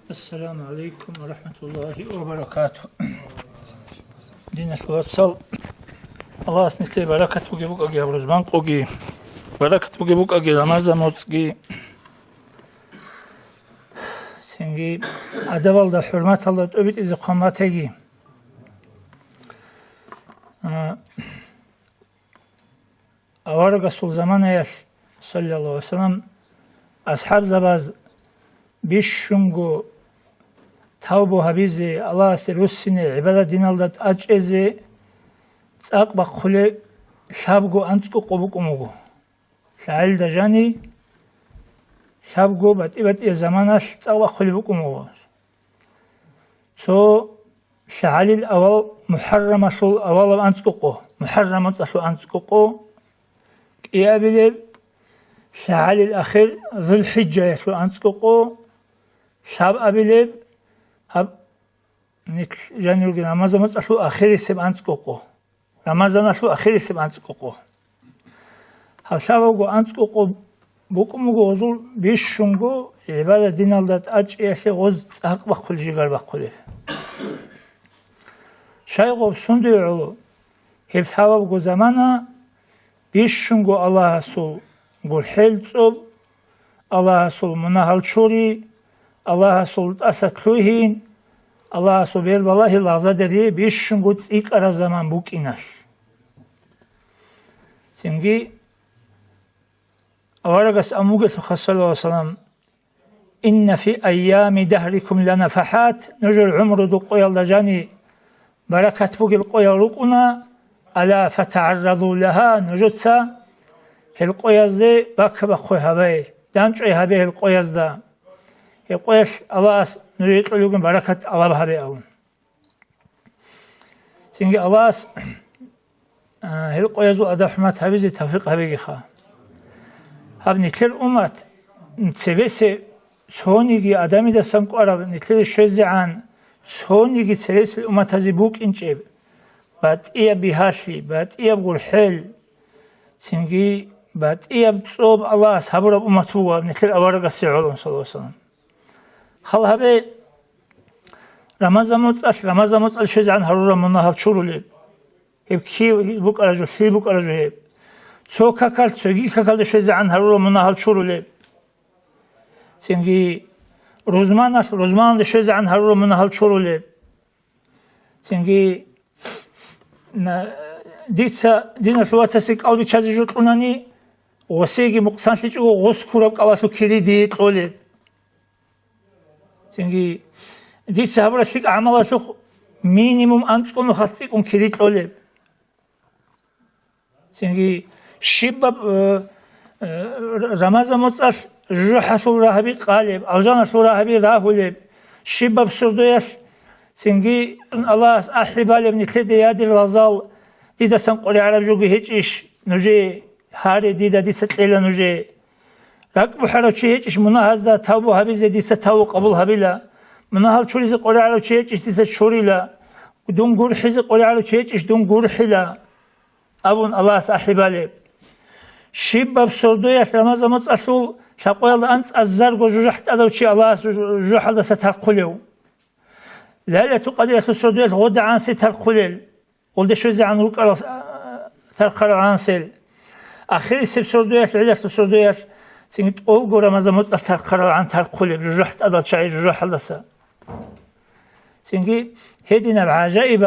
السلام عليكم ورحمة الله وبركاته. دين الوصل الله سنتي بركة بوجبوك أجي برزبان قوجي بركة بوجبوك أجي لماذا موتسجي سنجي أدوال ده حرمة الله تبيت إذا قمتي أورق السول زمان يش صلى الله عليه وسلم أصحاب زباز بيشونغو تاوبو هبيزي الله سيروسيني عبادة دين الله أجئزي تاق بخولي شابغو أنتكو قبوكو موغو شعيل دجاني شابغو باتي زماناش تاق بخولي بوكو موغو تو شعالي الأول محرمة شو الأول أنتكو قو محرمة شو أنتكو قو إيابيلي شعالي الأخير ذو الحجة شو أنتكو قو شاب أبيلي هب نتل جانيوغي رمضان أشلو أخيري سب أنتكوكو رمضان أشلو أخيري سب أنتكوكو هب شابوغو أنتكوكو بوكموغو وزول بيشونغو عبادة دين الله أج إيشي غوز تساق بقل جيغر بقله شايغو بسندو يعلو هب شابوغو زمانا بيشونغو الله سول غول حيلتوب الله سول مناهل شوري Allah solut asatluhin Allah sober vallahi lazaderi bishungut ilk ara zaman bu kinar. Çünkü avaragas amuget sallallahu aleyhi ve sellem inne fi ayyami dahrikum lanafahat nujul umru du qoyaldajani barakat bu gibi qoyalukuna ala fata'arradu laha nujutsa hel qoyazde bak qoy havay dançoy habe hel qoyazda يقول الله نريد لكم بركة الله بهذا أون. سينجي الله هل قيزو أدحمت هبزي توفيق هبيجي خا. هب نتلر أمت نتسبسي سونيجي أدمي ده سانكو أراب نتلر شوزي عن سونيجي تسلس الأمت هذي بوك إنجيب. بعد إيه بهاشي بعد إيه بقول حل. سينجي بعد إيه بتصوب الله صبر أمته نتلر أورق السعودون صلى الله عليه وسلم. خلا هبه رمضان متصل شيء عن هرورا منها شورولي هب كي بوك أرجو شيء بوك أرجو هب شو كاكل شيء كاكل شيء عن هرورا منها شورولي سينجي روزمان شيء عن هرورا منها شورولي سينجي دين الفوات سيك أو بيشازي جوتوناني وسيجي مقصان تيجو غوس كورب كواسو كيري ديت قولي çünkü diş sabrasık amala çok minimum antskonu hatsıkun kilit oleb. Çünkü şibab Ramazan mutsar juhasul rahabi qalib aljan surahabi rahuleb şibab surdoyar çünkü Allah ahibal ibn tediyadil razal dida san qoli arabjogu hiç iş nuje hari dida disatela nuje Rak bu haraçı hiç munahazda tabu habize dise tavu kabul habila munahal çurizi qoli araçı hiç dise çurila dun gurhizi qoli araçı hiç dun gurhila abun Allah sahibali şibab sordu ya Ramazan mutsasul şaqoyal ant azzar gojuhat adavçi Allah juhalda sataqulu lailatul qadr sordu ya goda ansi taqulil oldu şöze anuk tarqar ansel ahir sib sordu ya lailatul sordu ya Çünkü olgu Ramazan mutlaka tarqaran tarqulib juhat adal çay juhaldasa. Çünkü hedina acayip.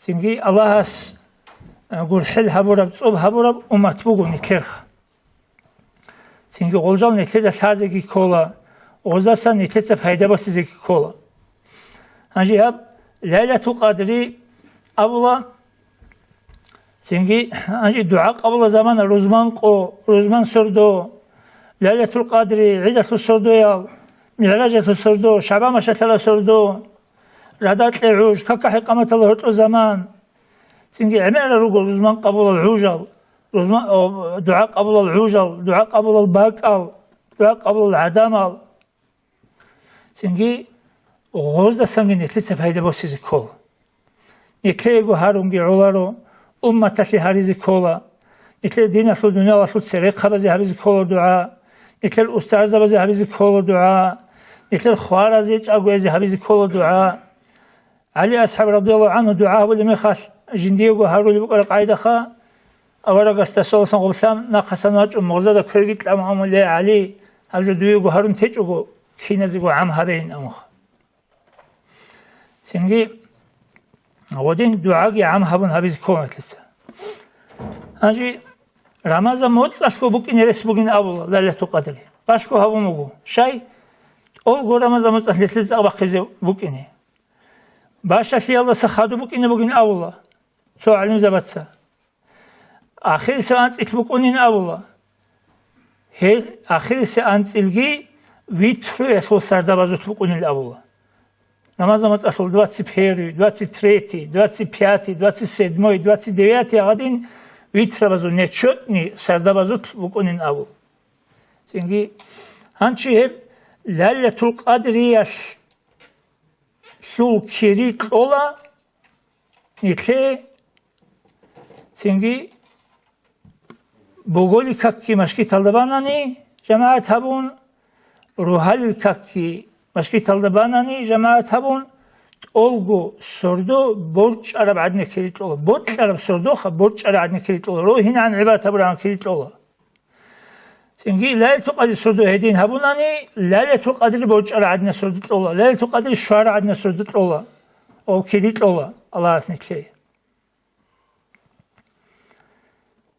Çünkü Allah'as gurhil haburab tsob haburab umat bugun nikler. Çünkü olcal nikler de şazeki kola. Ozasa nitletse fayda basizeki kola. Hangi hab Leylatul Kadri abula çünkü hangi dua abula zaman rozman sordu Leylatul Kadri, İdatul sordu ya, Mi'racatul sordu, Şaban maşatala sordu, Radat-ı Uj, Kaka hikametallah o zaman. Çünkü emeğler rugu Ruzman kabul al-Ujal, dua kabul al-Ujal, dua kabul al-Bakal, dua kabul al-Adamal. Çünkü Oğuzda sanki netlitse fayda bosizi kol. Netleyegu harungi olaro, ummataki harizi kola, netle dina şul dünya şul serek habazi harizi kola dua, Nikler ustaz bazı habizi kolu dua, مثل خوارزيج أقوى حبيز كل دعاء علي أصحاب رضي الله عنه دعاء ولم يخش جنديو هارو اللي بقول قاعدة خا أورا قستسول سان قبلام ناقصناج ومغزى كريت لهم علي علي هجو ديو هارون تيجو كينزيجو عم هبين أمخ سنجي ودين دعاء عم هبون حبيز كونت لسه أجي رمضان موت أشكو بوكين يرس بوكين أول لا تقدري أشكو هبو مغو شيء أول رمضان موت أهل لسه أبغى خزي بوكينه باشا في الله سخادو بوكين بوكين أول شو علم زبطة آخر سانس إتبوكونين أول هي آخر سانس إلجي ويترو يسوع سردا بازوت بوكونين أول رمضان موت أشول 21 23 25 27 29 أقدين ويتر بازو نشوتني سردا بازوت بوكونين أول سنجي هنشي هب ليلة القدر يش شو كريت أولا نتلي سنجي بقولي كاكي مشكي طلباناني جماعة هبون روحالي كاكي مشكي طلباناني جماعة هبون أولغو سردو برج عرب عدنا كريت أولا برج عرب سردو برج عرب عدنا كريت أولا روحين عن عبادة بران كريت أولا سنجي ليلة القدر سردو هدين هبوناني ليلة القدر برج عرب عدنا سردو أولا ليلة القدر الشوارع عدنا سردو أولا أو كريت أولا الله أسنكلي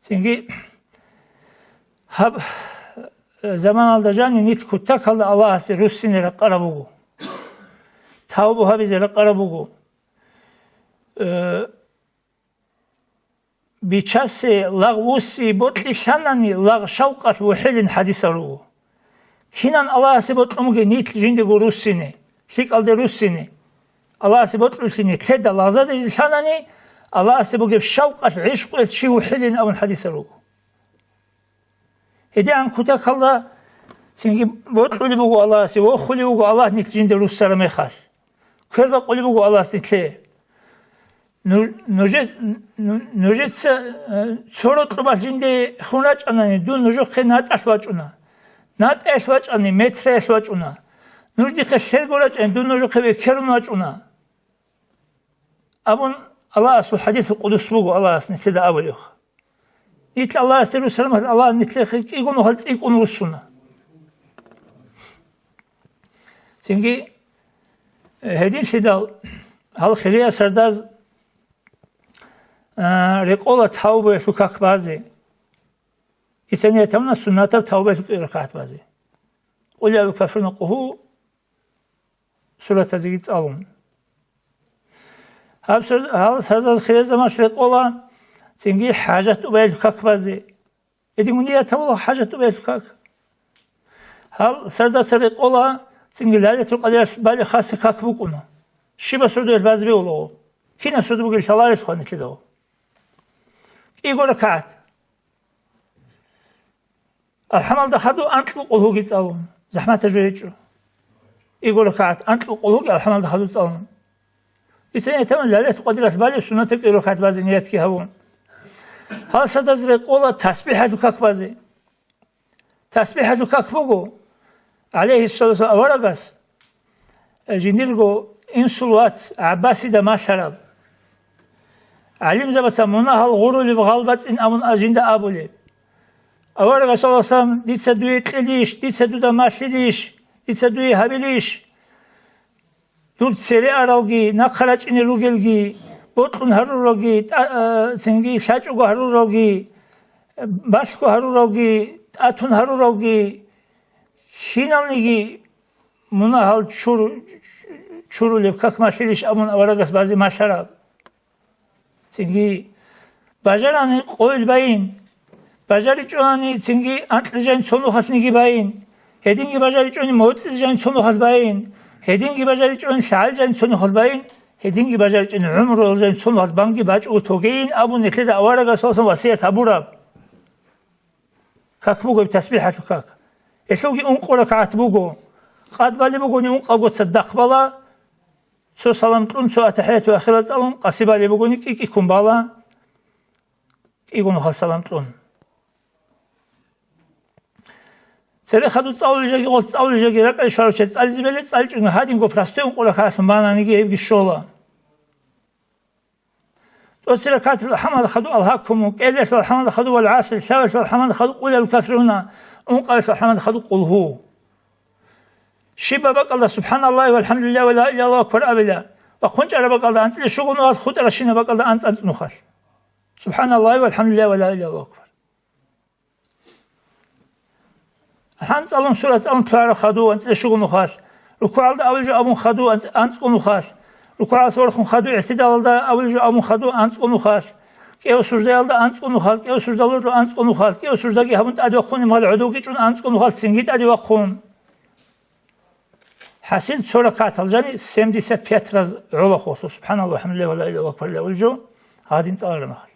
سنجي هب zaman alacağını nit kutta kaldı Allah se Rusinere qarabugu tawbu habizere qarabugu bichase lagwusi botli shanani lag shawqat wa hilin hadisaru kinan Allah se botumuge nit jinde Rusine sik alde Rusine Allah se botlutini teda lazade shanani Allah se buge shawqat ishq shi wa hilin aw hadisaru هدي عن كتا كلا سنجي بقولي بقول الله سي وخلي بقول الله نتجين دروس سلام خاص كل بقولي بقول الله سنتلي نوجت صورة طبعاً دي خونات أنا دون نوجت خنات أشواجنا نات أشواج أنا متر أشواجنا نوجد كشر قولات أن دون نوجت خبيكرناجنا أبون الله سو حديث القدس بقول الله سنتلي أوليخ نتل الله سيرو سلام الله نتل خيك يقولوا هل يقولوا السنة. سنجي هدين سيدال هل خليا سرداز رقولة توبة لكاك بازي إسانية تمنى السنة توبة لكاك بازي قل يا الكافرون قهو سورة تزيد ألون هل سرداز خليا زمان رقولة سنجي حاجة أبيل كاك بازي إدمونية تولى حاجة أبيل كاك هل سردا سرق ولا سنجي لالة القدر بالي خاص كاك بكونا شبه سردو الباز بيولو كنا سردو بقول شلاه يدخلنا كده يقول كات الحمل ده خدو أنت بقوله جيت ألون زحمة تجريجو يقول كات أنت بقوله الحمل ده خدو تألون إنسان يتمنى لالة القدر بالي سنة تبقى كات بازي نيات كي هون هل سدازر قولا تسبيح دكاك بازي تسبيح دكاك بوغو عليه الصلاة والسلام أورغاس جنديرغو إن صلوات عباسي دا ما شرب علم زبطا مناها الغرو لبغالبات إن أمن أجند أبولي أورغاس صلى الله عليه وسلم ديت سدوية تليش ديت سدو دا ماش تليش ديت سدوية هبليش دول تسيري أراوغي نقلج إني روغلغي بطن هروروغي سنجي شاچوغو هروروغي باشكو هروروغي اتون هروروغي شينالنيغي مناهال چورو لبكاك ماشيليش امون اورغاس بازي ماشراب سنجي باجراني قويل باين باجاري چواني سنجي انتجان سونو خاسنيغي باين هدينغي باجاري چواني موتسجان سونو خاس باين هدينغي باجاري چواني شالجان سونو خاس باين هدينغي باجاري چواني عمر ولجان سونو خاس بانغي باج اوتوغين ابو نتلد اورغاس واسن واسيه تابوراب كاك بوغو بتسبيحة كاك يشوغي انقو ركعت بوغو قاد بالي بوغوني انقو قد صدق بالا سو سلامتون سو اتحيات واخرات الون قاسي بالي بوغوني كيكي كون بالا كيكونو خال سلامتون წერე ხადუ წავლეჟაგი ყოლ წავლეჟაგი რა კაი შარო ჩე წალიზბელე წალჭინო ჰადინგო ფრასტეუნ ყოლა ხასმ ბანანიგი ევგი შოლა توصل كات الحمد خدوا الهاكم قيلت الحمد خدوا العاسل ثالث الحمد خدوا قل الكافرون انقلت الحمد خدوا قل هو شبه بقى الله سبحان الله والحمد لله ولا اله الا الله اكبر ابدا وخنج على بقى الله انت شغل خد رشينا بقى الله انت نخل سبحان الله والحمد لله ولا اله الا الله اكبر الحمد الله سوره ان خدوا انت شغل نخل ركوع اول ابو خدوا انت نخل ركوع صورخون خدو اعتدال دا اول جو امون خدو انت قنو خاص كيو سجدال دا انت قنو خال كيو سجدال رو انت قنو خال كيو سجداگي همون ادو خون مال عدوگي چون انت قنو خال سنگيت ادو خون حسين صورة كاتل جاني 75 راز علا خوتو سبحان الله الحمد لله ولا اله الا الله اكبر اول جو هادين تالر مخال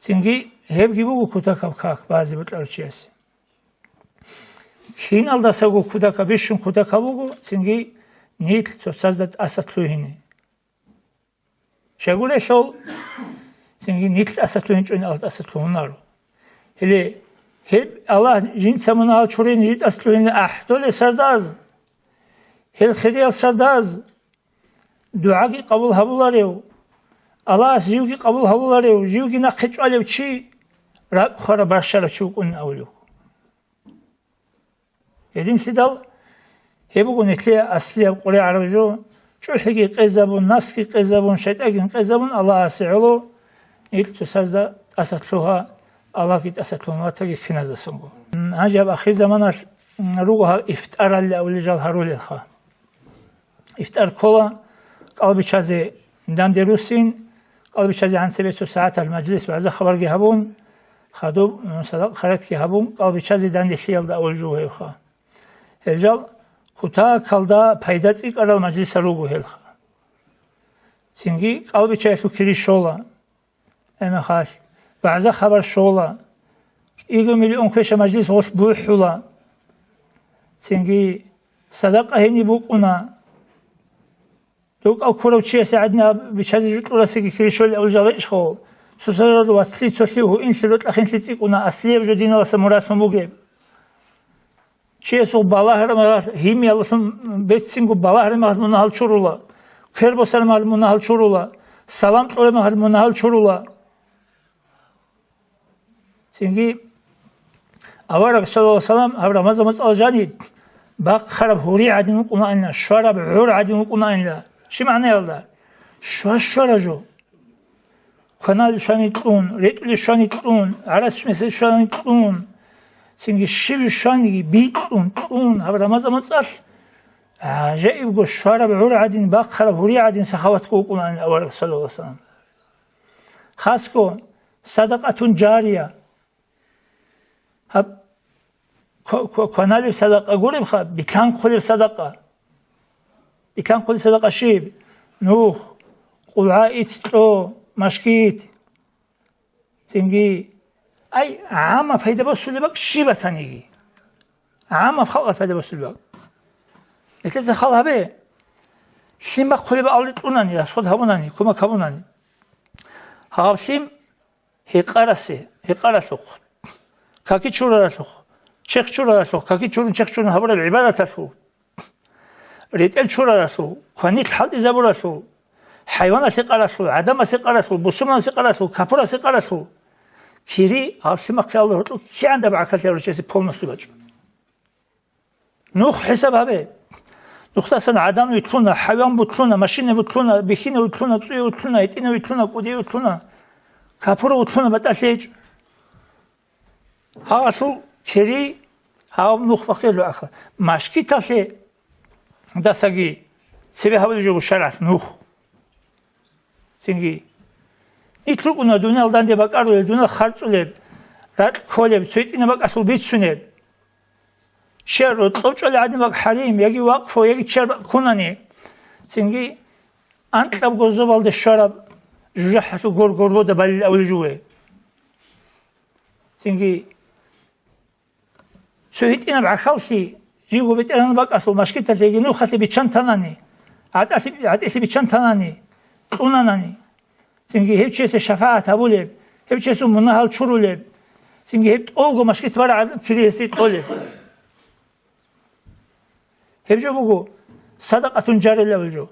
سنگي هبگي بو كوتا كاك بعضي بتلر چيس كين алда сагу كوتا كبيشون كوتا كبو سنگي نيت تسازد أسطلوهني شغله شول سنگي نيت أسطلوهن چون alt أسطلوهنارو هلی هل الله جين سمنا چوري نيت أسطلوهن أحدول سرداز هل خديال سرداز دعاقي قبول هبولاريو الله جيوكي قبول هبولاريو جيوكي نقش عليو چي رب خورا برشارة چوكون أولو يديم سيدال هبوغو نتلي أصلي قولي عربجو چوحيكي قيزابون نفسكي قيزابون شيطاقين قيزابون الله أسعلو نيل تسازدا أسطلوها الله كيت أسطلوها تاقي خنازة سنگو هنجاب أخي زمانار روغوها افتار اللي أولي جال هارولي الخوا افتار كولا قلبي چازي داندروسين قلبي چازي عن سبيتو ساعات المجلس بعضا خبرگي هبون خدوب صدق خريتكي هبون قلبي چازي داندشيال دا أول جو هيوخوا هلجال كوتا كالدا پايدات إيك أرال مجلس روغو هلخا سنگي قلبي چايتو كري شولا اما خاش بعضا خبر شولا إيغو مليون كوشا مجلس غوش بوحولا سنگي صدقه هني بوقونا دوك أو كورو چيه ساعدنا بشازي جوت ورسيكي كري شولا أول جالي إشخول سوسر واتسلي تسليوه إنش لوت أخين تلتيقونا أسليه بجو دينا لسا مرات مبوغيب چيسو بالاهر هيم يالسون بيتسينغو بالاهر منهال چورula كربوسر منهال چورula سلام طول منهال چورula سينغي اوار صلى الله عليه وسلم ابر رمضان الجاني باق خرب هوري عدن قنا شرب عور عدن قنا شي معنى يلا شرجو كنال شانيتون ريتل شانيتون عرس مثل شانيتون سنگی شیل شانگی بیتون اون هر رمضان مصر جايب جو شرب عور عدن باق خرب هوري عدن سخوات كوكون عن أول صلى الله عليه وسلم خاصكو صدقة جارية هب كنالي صدقة قولي بخا بكان قولي صدقة بكان قولي صدقة شيب نوخ قلعائت تو مشكيت سنگي أي عامة فايدة بسولي بك شيبة تانيجي عامة بخلق فايدة بسولي بك لتلزي خلها بيه سيم بك خلي بقالت أوناني رسول هبوناني كما كبوناني هاو سيم هقارسو كاكي چورا رسو چخ چورا رسو كاكي چورن چخ چورن هبورا العبادة رسو ريتل چورا رسو كوانيت حد زبور رسو حيوانا سيقا رسو عدم سيقا رسو بسومان سيقا رسو كابورا سيقا رسو كيري عارفين الله هتلو كي عنده بعكات يرجع بول مسلوبج نوخ حسابها به نوخ تاسن عدن ويتلونا حيوان بتلونا ماشين بتلونا بخين بتلونا تسوي بتلونا يتين بتلونا كودي بتلونا كابورو بتلونا بتأسيج ها شو كيري ها نوخ بخير له آخر ماشكي تاسي ده سجي سبي هذا جو شرع نوخ سنجي نيتلونا دونا الدان دي بقارو دونا خارجولب رات كولب سويتينا بق اصل بيتسونب شر طوچول عدن بق حريم يجي وقفو يجي شر كوناني سنجي انقلب غوزوبال ده شراب جحتو غورغورو ده بل اول جوه سنجي سويتينا بعخالسي جيبو بيتنا بق اصل مشكيتا تيجي نو خاتي بيچانتاناني عادي بيچانتاناني اوناناني سنگی هیچ چیز شفاعت هبولب هیچ چیز منهال چورولب Çünkü hep olgu maşkit var adım kiriyesi tole. Hepsi bu sadakatun carele olcu.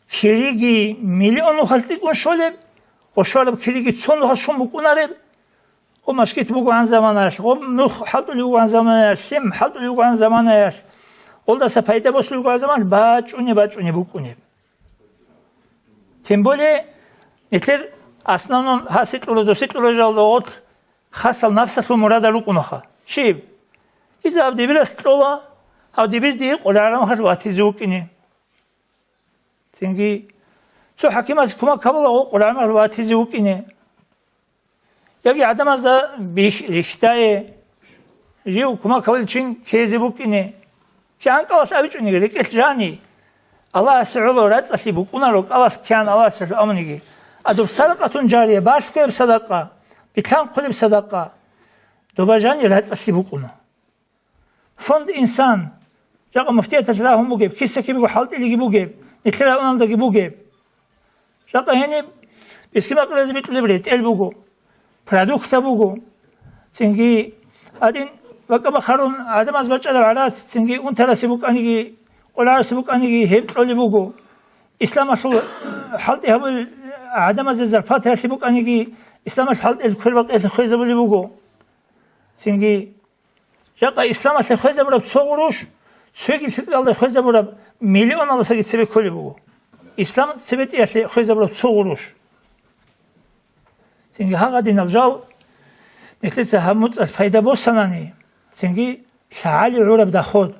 Kirigi milyonu haltikun şöyle o şöyle kirigi çoğunluğa şumbuk unareb. O maşkit bu an zamanlar. O nuh hatulu an zamanlar. Sim hatulu an zamanlar. Olda se payda boslu an zaman baçuni bu kuni. Tembole netler aslanın hasit olu dosit olacağlı ot hasal nafsatlu murada lukunoha. Şey İzab de bir astrola havdi bir diye qolarım har vatizu kini. Çünkü şu hakim az kuma kabul o qolarım har vatizu kini. Yagi adam az da bir rihtaya jiu kuma kabul için kezi bu kini. Şan kalas abi çünkü gerek jani. Allah seulu rat asibu kunarok Allah kan Allah seulu amnigi. Adup sadakatun cariye başka bir sadaka. Bitan kulüp sadaka. Dobajani rat asibu kunu. Fond insan jaqa muftiyat ajlahum bu geb kisse gibi bu halt ilgi bu geb netler onandaki bu geb jaqa hani eski makalesi bitli bilet el bu produkta bu çünkü adin vakaba harun adam az baçada ala çünkü un tarası bu kanigi qolar bu kanigi hep öyle bu İslam asıl halt habul adam az zarfat her bu kanigi İslam halt el kul vakit khiz bu çünkü jaqa İslam asıl khiz bu çoğuruş sürekli fikir aldı khiz bu milyon alsa gitse bir kul bu İslam sebeti yaşlı khiz bu çoğuruş çünkü hakikaten alcal netlese hamut fayda bolsanani çünkü şaali urab da khod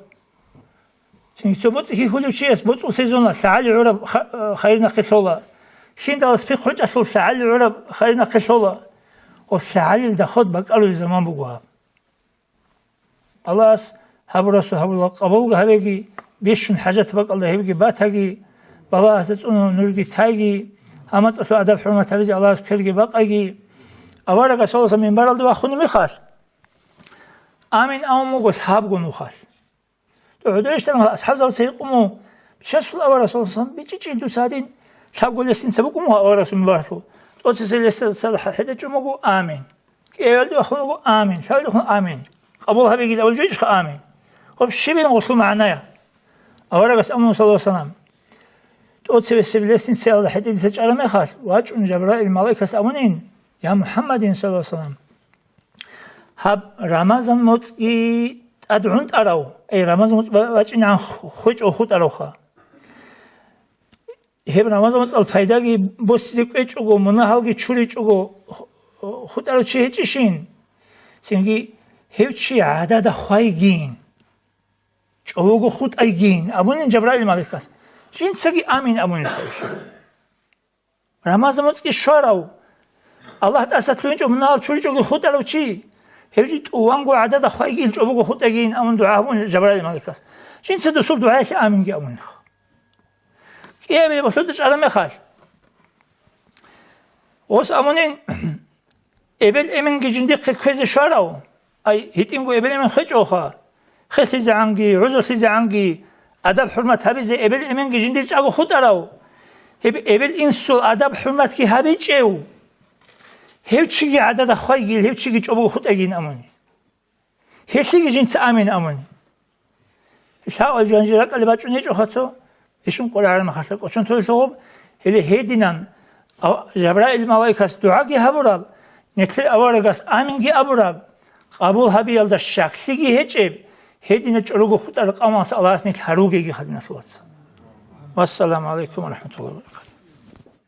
çünkü çobut ki huluçiyas bu sezonla şaali urab khayrna qishola şimdi aspi khoj asıl şaali urab khayrna qishola o şaali da khod bakalı zaman bu Allah habrasu habla qabul habegi beşun hacet bakalı hebegi batagi bala hazet onu nurgi tagi hamat asıl adab hürmet habizi Allah kergi bakagi avara gasolsa minbar aldı ve khunu mikhas amin amu gos hab gonu khas to işte ashab zaman seyqumu şasul avara solsan biçi dusadin şab golesin sabukumu avara sunbartu o seselese salah hedecumu amin geldi ve khunu amin şöyle amin qabul habegi de olacak amin hop şibin olsun manaya avara gas amu sallallahu aleyhi ve sellem o sebebiyle Allah hadisi çarame khas ve Cebrail malaikası amanin ya Muhammedin sallallahu aleyhi ve sellem hab Ramazan mutki ad'un taraw ay Ramazan mutbacina xuj o xut arawha heb Ramazan mutal fayda gi bosizik eçugo mona halgi çuri çugo xut araw çeçişin singi hevçi ada da xaygin çugo xut aygin abunin Cebrail malaikası Jin sagi amin amun Ramazan mutki şaraw Allah tasattunca munal çurucu khutalu chi hevjit uwangu adada khaygil çobugu khutagin amun duahun Cebrail malikas jin sedusul duaya amin gi amun kiye basudç alame khal os amunin ebel emin gicindi khezi şaraw ay hitingu ebel emin khajoha khezi angi uzu angi adab hurmat habize ebel emin gicindi çagu khutaraw ebel insul adab hurmat ki habiçew hevçigi adada khaygil hevçigi çobu khutagin amani hevçigi cins amin amani şa janjira qalbaçu ne çoxatso işin qolarım xasla qoçun toysob hele hedinan Cebrail malaikas dua ki haburab netler avaragas amin ki aburab qabul habiyalda şaksigi heceb hedine çolugu xutar qamas Allah'ın haruge ki hadina sulat. Vesselamu aleyküm ve rahmetullahi ve berekatuhu.